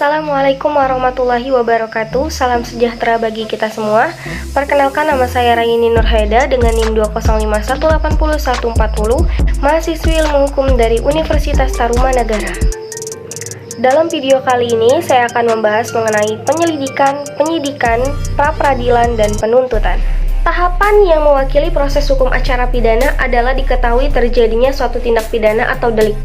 Assalamualaikum warahmatullahi wabarakatuh. Salam sejahtera bagi kita semua. Perkenalkan, nama saya Raini Nurhaida dengan NIM 205180140, mahasiswi Ilmu Hukum dari Universitas Tarumanagara. Dalam video kali ini saya akan membahas mengenai penyelidikan, penyidikan, pra-peradilan, dan penuntutan. Tahapan yang mewakili proses hukum acara pidana adalah diketahui terjadinya suatu tindak pidana atau delik.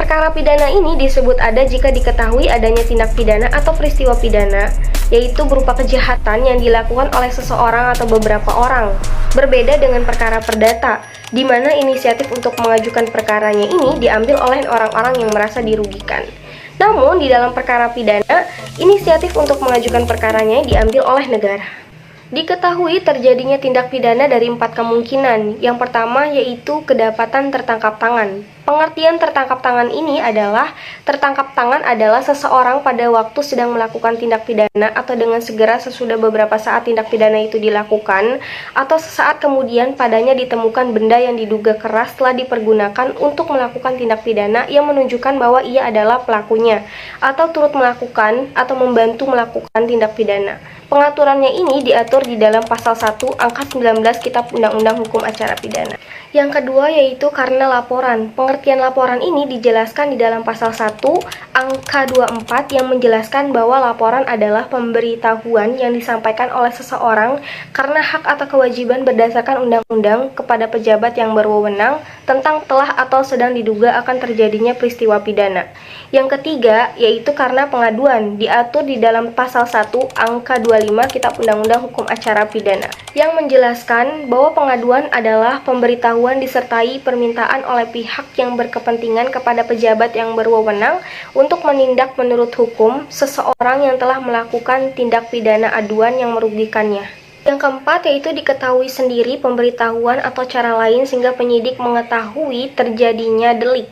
Perkara pidana ini disebut ada jika diketahui adanya tindak pidana atau peristiwa pidana, yaitu berupa kejahatan yang dilakukan oleh seseorang atau beberapa orang. Berbeda dengan perkara perdata, di mana inisiatif untuk mengajukan perkaranya ini diambil oleh orang-orang yang merasa dirugikan. Namun, di dalam perkara pidana, inisiatif untuk mengajukan perkaranya diambil oleh negara. Diketahui terjadinya tindak pidana dari 4 kemungkinan. Yang pertama yaitu kedapatan tertangkap tangan. Pengertian tertangkap tangan ini adalah tertangkap tangan adalah seseorang pada waktu sedang melakukan tindak pidana atau dengan segera sesudah beberapa saat tindak pidana itu dilakukan, atau sesaat kemudian padanya ditemukan benda yang diduga keras telah dipergunakan untuk melakukan tindak pidana yang menunjukkan bahwa ia adalah pelakunya, atau turut melakukan atau membantu melakukan tindak pidana. Pengaturannya ini diatur di dalam pasal 1 angka 19 Kitab Undang-Undang Hukum Acara Pidana. Yang kedua yaitu karena laporan. Pengertian laporan ini dijelaskan di dalam pasal 1 angka 24 yang menjelaskan bahwa laporan adalah pemberitahuan yang disampaikan oleh seseorang karena hak atau kewajiban berdasarkan undang-undang kepada pejabat yang berwenang tentang telah atau sedang diduga akan terjadinya peristiwa pidana. Yang ketiga yaitu karena pengaduan, diatur di dalam pasal 1 angka 25 Kitab Undang-Undang Hukum Acara Pidana, yang menjelaskan bahwa pengaduan adalah pemberitahuan disertai permintaan oleh pihak yang berkepentingan kepada pejabat yang berwenang untuk menindak menurut hukum seseorang yang telah melakukan tindak pidana aduan yang merugikannya. Yang keempat yaitu diketahui sendiri pemberitahuan atau cara lain sehingga penyidik mengetahui terjadinya delik.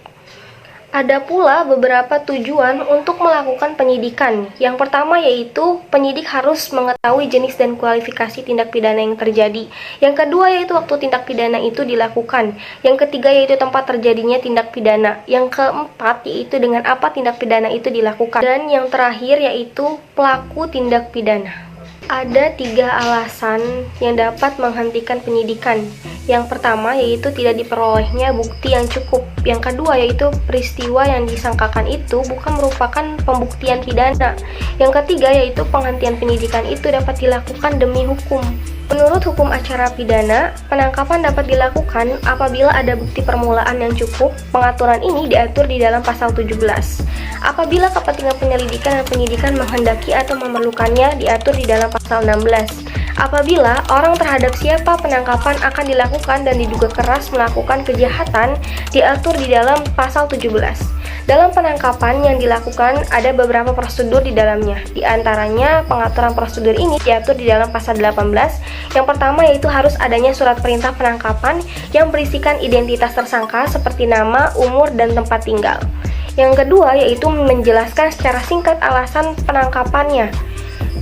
Ada pula beberapa tujuan untuk melakukan penyidikan. Yang pertama yaitu penyidik harus mengetahui jenis dan kualifikasi tindak pidana yang terjadi. Yang kedua yaitu waktu tindak pidana itu dilakukan. Yang ketiga yaitu tempat terjadinya tindak pidana. Yang keempat yaitu dengan apa tindak pidana itu dilakukan. Dan yang terakhir yaitu pelaku tindak pidana. Ada 3 alasan yang dapat menghentikan penyidikan. Yang pertama yaitu tidak diperolehnya bukti yang cukup. Yang kedua yaitu peristiwa yang disangkakan itu bukan merupakan pembuktian pidana. Yang ketiga yaitu penghentian penyidikan itu dapat dilakukan demi hukum. Menurut hukum acara pidana, penangkapan dapat dilakukan apabila ada bukti permulaan yang cukup. Pengaturan ini diatur di dalam pasal 17. Apabila kepentingan penyelidikan dan penyidikan menghendaki atau memerlukannya, diatur di dalam pasal 16. Apabila orang terhadap siapa penangkapan akan dilakukan dan diduga keras melakukan kejahatan, diatur di dalam pasal 17. Dalam penangkapan yang dilakukan ada beberapa prosedur di dalamnya. Di antaranya pengaturan prosedur ini diatur di dalam pasal 18. Yang pertama yaitu harus adanya surat perintah penangkapan yang berisikan identitas tersangka seperti nama, umur, dan tempat tinggal. Yang kedua yaitu menjelaskan secara singkat alasan penangkapannya.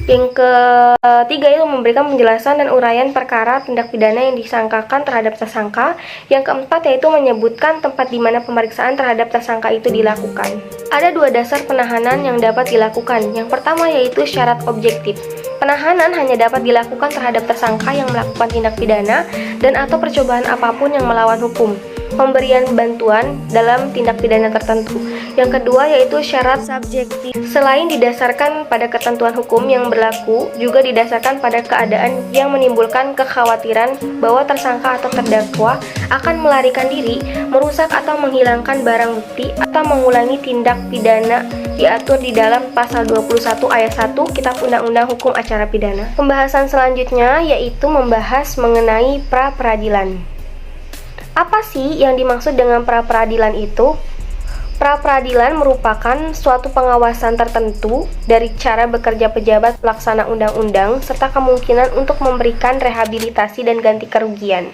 Yang ketiga itu memberikan penjelasan dan uraian perkara tindak pidana yang disangkakan terhadap tersangka. Yang keempat yaitu menyebutkan tempat di mana pemeriksaan terhadap tersangka itu dilakukan. Ada 2 dasar penahanan yang dapat dilakukan. Yang pertama yaitu syarat objektif. Penahanan hanya dapat dilakukan terhadap tersangka yang melakukan tindak pidana dan atau percobaan apapun yang melawan hukum, pemberian bantuan dalam tindak pidana tertentu. Yang kedua yaitu syarat subjektif. Selain didasarkan pada ketentuan hukum yang berlaku, juga didasarkan pada keadaan yang menimbulkan kekhawatiran bahwa tersangka atau terdakwa akan melarikan diri, merusak atau menghilangkan barang bukti, atau mengulangi tindak pidana diatur di dalam pasal 21 ayat 1 Kitab Undang-Undang Hukum Acara Pidana. Pembahasan selanjutnya yaitu membahas mengenai pra-peradilan. Apa sih yang dimaksud dengan pra-peradilan itu? Pra-peradilan merupakan suatu pengawasan tertentu dari cara bekerja pejabat pelaksana undang-undang serta kemungkinan untuk memberikan rehabilitasi dan ganti kerugian.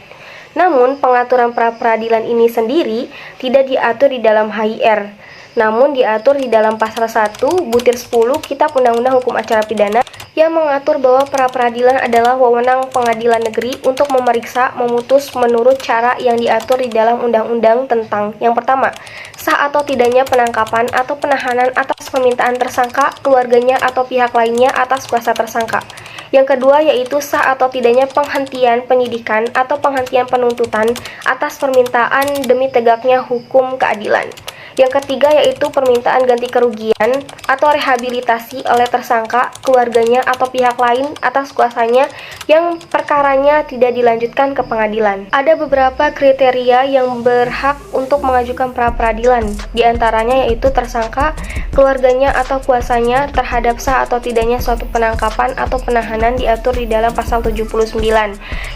Namun, pengaturan pra-peradilan ini sendiri tidak diatur di dalam HIR, namun diatur di dalam pasal 1 butir 10 Kitab Undang-Undang Hukum Acara Pidana yang mengatur bahwa pra-peradilan adalah wewenang pengadilan negeri untuk memeriksa, memutus menurut cara yang diatur di dalam undang-undang tentang yang pertama, sah sah atau tidaknya penangkapan atau penahanan atas permintaan tersangka, keluarganya, atau pihak lainnya atas kuasa tersangka. Yang kedua yaitu sah atau tidaknya penghentian penyidikan atau penghentian penuntutan atas permintaan demi tegaknya hukum keadilan. Yang ketiga yaitu permintaan ganti kerugian atau rehabilitasi oleh tersangka, keluarganya, atau pihak lain atas kuasanya yang perkaranya tidak dilanjutkan ke pengadilan. Ada beberapa kriteria yang berhak untuk mengajukan pra-peradilan, diantaranya yaitu tersangka, keluarganya, atau kuasanya terhadap sah atau tidaknya suatu penangkapan atau penahanan diatur di dalam pasal 79.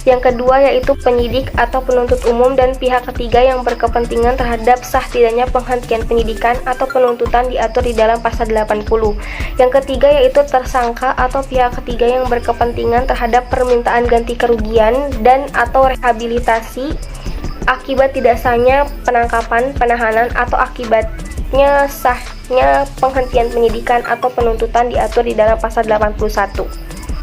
Yang kedua yaitu penyidik atau penuntut umum dan pihak ketiga yang berkepentingan terhadap sah tidaknya penghentian penyidikan atau penuntutan diatur di dalam pasal 80. Yang ketiga yaitu tersangka atau pihak ketiga yang berkepentingan terhadap permintaan ganti kerugian dan atau rehabilitasi akibat tidak sahnya penangkapan, penahanan, atau akibatnya sahnya penghentian penyidikan atau penuntutan diatur di dalam pasal 81.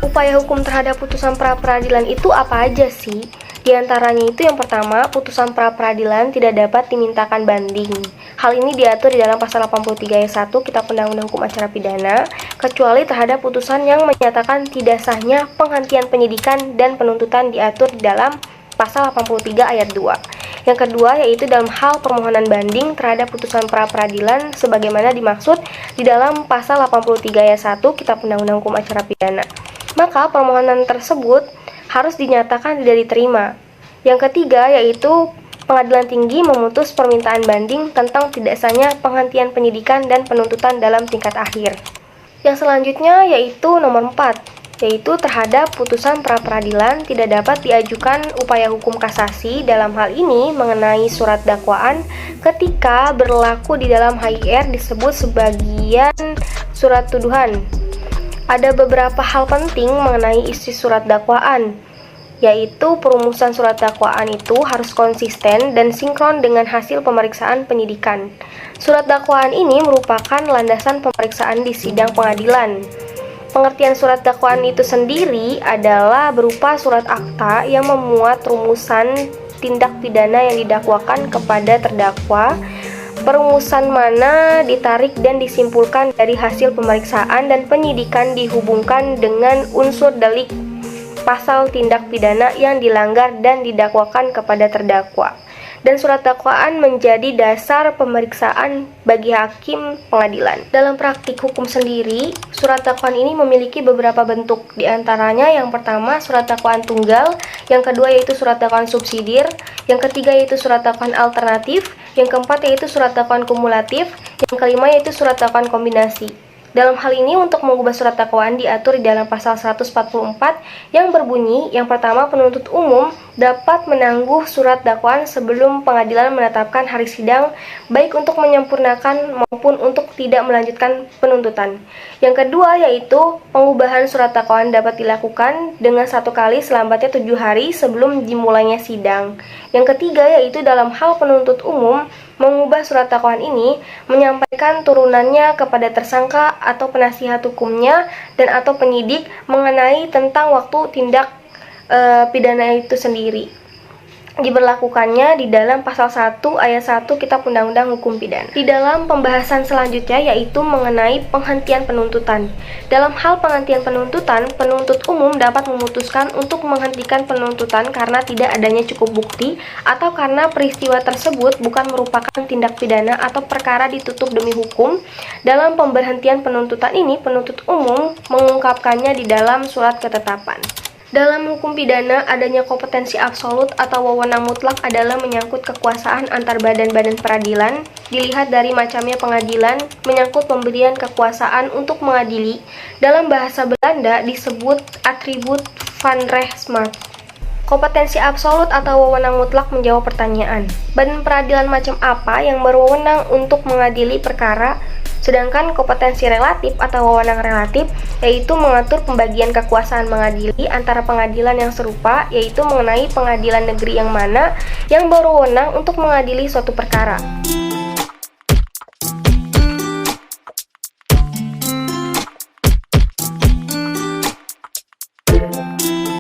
Upaya hukum terhadap putusan pra-peradilan itu apa aja sih? Di antaranya itu yang pertama, putusan pra-peradilan tidak dapat dimintakan banding. Hal ini diatur di dalam pasal 83 ayat 1 Kitab Undang-Undang Hukum Acara Pidana, kecuali terhadap putusan yang menyatakan tidak sahnya penghentian penyidikan dan penuntutan diatur di dalam pasal 83 ayat 2. Yang kedua yaitu dalam hal permohonan banding terhadap putusan pra-peradilan sebagaimana dimaksud di dalam pasal 83 ayat 1 Kitab Undang-Undang Hukum Acara Pidana. Maka permohonan tersebut harus dinyatakan tidak diterima. Yang ketiga yaitu Pengadilan Tinggi memutus permintaan banding tentang tidak sahnya penghentian penyidikan dan penuntutan dalam tingkat akhir. Yang selanjutnya yaitu nomor 4, yaitu terhadap putusan pra-peradilan tidak dapat diajukan upaya hukum kasasi dalam hal ini mengenai surat dakwaan ketika berlaku di dalam HIR disebut sebagian surat tuduhan. Ada beberapa hal penting mengenai isi surat dakwaan, yaitu perumusan surat dakwaan itu harus konsisten dan sinkron dengan hasil pemeriksaan penyidikan. Surat dakwaan ini merupakan landasan pemeriksaan di sidang pengadilan. Pengertian surat dakwaan itu sendiri adalah berupa surat akta yang memuat rumusan tindak pidana yang didakwakan kepada terdakwa, perumusan mana ditarik dan disimpulkan dari hasil pemeriksaan dan penyidikan dihubungkan dengan unsur delik pasal tindak pidana yang dilanggar dan didakwakan kepada terdakwa. Dan surat dakwaan menjadi dasar pemeriksaan bagi hakim pengadilan. Dalam praktik hukum sendiri, surat dakwaan ini memiliki beberapa bentuk. Di antaranya yang pertama surat dakwaan tunggal, yang kedua yaitu surat dakwaan subsidiar, yang ketiga yaitu surat dakwaan alternatif, yang keempat yaitu surat dakwaan kumulatif, yang kelima yaitu surat dakwaan kombinasi. Dalam hal ini untuk mengubah surat dakwaan diatur di dalam pasal 144 yang berbunyi, yang pertama penuntut umum dapat menangguh surat dakwaan sebelum pengadilan menetapkan hari sidang baik untuk menyempurnakan maupun untuk tidak melanjutkan penuntutan. Yang kedua yaitu pengubahan surat dakwaan dapat dilakukan dengan satu kali selambatnya 7 hari sebelum dimulainya sidang. Yang ketiga yaitu dalam hal penuntut umum mengubah surat dakwaan ini menyampaikan turunannya kepada tersangka atau penasihat hukumnya dan atau penyidik mengenai tentang waktu tindak pidana itu sendiri. Diberlakukannya di dalam pasal 1 ayat 1 Kitab Undang-Undang Hukum Pidana. Di dalam pembahasan selanjutnya yaitu mengenai penghentian penuntutan. Dalam hal penghentian penuntutan, penuntut umum dapat memutuskan untuk menghentikan penuntutan karena tidak adanya cukup bukti atau karena peristiwa tersebut bukan merupakan tindak pidana atau perkara ditutup demi hukum. Dalam pemberhentian penuntutan ini, penuntut umum mengungkapkannya di dalam surat ketetapan. Dalam hukum pidana, adanya kompetensi absolut atau wewenang mutlak adalah menyangkut kekuasaan antar badan-badan peradilan, dilihat dari macamnya pengadilan, menyangkut pemberian kekuasaan untuk mengadili. Dalam bahasa Belanda disebut atribut van rechtsmacht. Kompetensi absolut atau wewenang mutlak menjawab pertanyaan, badan peradilan macam apa yang berwenang untuk mengadili perkara? Sedangkan kompetensi relatif atau wewenang relatif yaitu mengatur pembagian kekuasaan mengadili antara pengadilan yang serupa, yaitu mengenai pengadilan negeri yang mana yang berwenang untuk mengadili suatu perkara.